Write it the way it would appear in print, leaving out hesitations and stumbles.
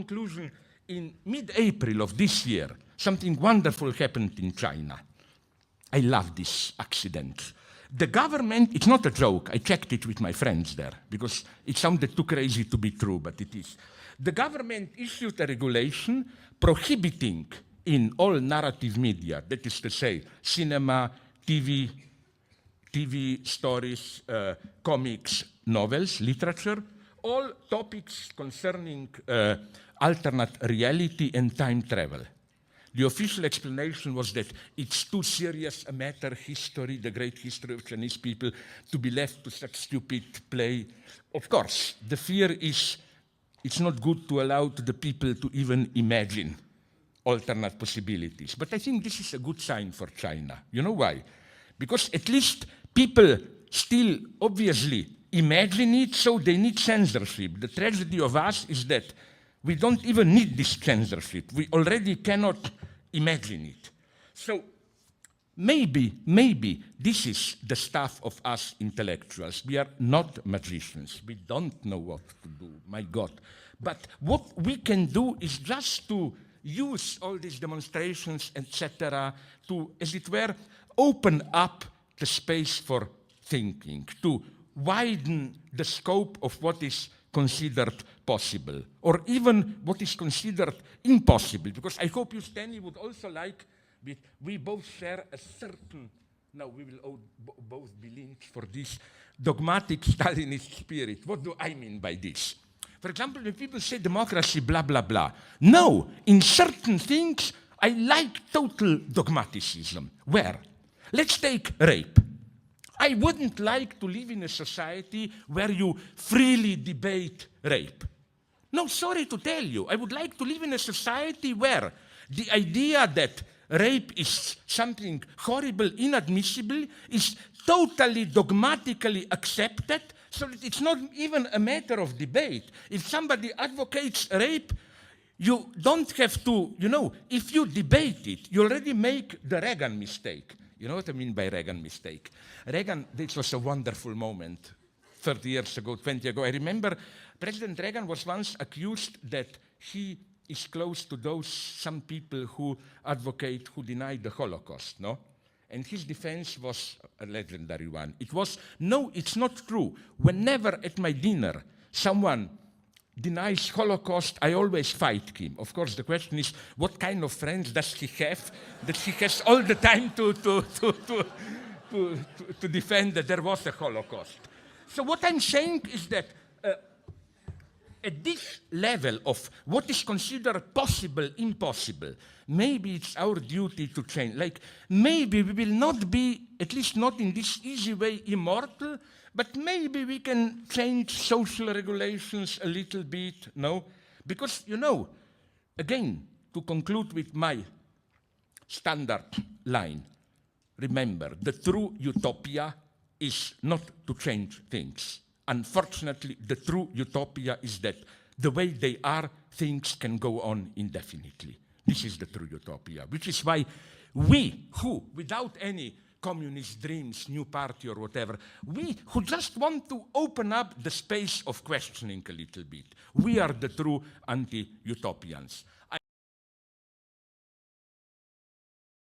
conclusion, in mid-April of this year, something wonderful happened in China. I love this accident. The government, it's not a joke, I checked it with my friends there, because it sounded too crazy to be true, but it is. The government issued a regulation prohibiting in all narrative media, that is to say, cinema, TV stories, comics, novels, literature, all topics concerning alternate reality and time travel. The official explanation was that it's too serious a matter, history, the great history of Chinese people, to be left to such stupid play. Of course, the fear is it's not good to allow to the people to even imagine alternate possibilities. But I think this is a good sign for China. You know why? Because at least people still obviously imagine it, so they need censorship. The tragedy of us is that we don't even need this censorship. We already cannot imagine it. So maybe this is the stuff of us intellectuals. We are not magicians. We don't know what to do, my God. But what we can do is just to use all these demonstrations, etc., to, as it were, open up the space for thinking, to widen the scope of what is considered possible, or even what is considered impossible, because I hope you, Stanley, would also like, we both share a certain, now we will both be linked for this dogmatic Stalinist spirit. What do I mean by this? For example, when people say democracy, blah, blah, blah. No, in certain things, I like total dogmaticism. Where? Let's take rape. I wouldn't like to live in a society where you freely debate rape. No, sorry to tell you, I would like to live in a society where the idea that rape is something horrible, inadmissible, is totally dogmatically accepted, so that it's not even a matter of debate. If somebody advocates rape, you don't have to, if you debate it, you already make the Reagan mistake. You know what I mean by Reagan mistake? Reagan, this was a wonderful moment 30 years ago, 20 years ago. I remember President Reagan was once accused that he is close to some people who advocate, who deny the Holocaust, no? And his defense was a legendary one. It was, no, it's not true. Whenever at my dinner someone denies Holocaust, I always fight him. Of course, the question is, what kind of friends does he have that he has all the time to defend that there was a Holocaust? So what I'm saying is that at this level of what is considered possible, impossible, maybe it's our duty to change. Like, maybe we will not be, at least not in this easy way, immortal, but maybe we can change social regulations a little bit, no? Because, again, to conclude with my standard line, remember, the true utopia is not to change things. Unfortunately, the true utopia is that the way they are, things can go on indefinitely. This is the true utopia, which is why we, who, without any communist dreams, new party or whatever, we who just want to open up the space of questioning a little bit, we are the true anti-utopians.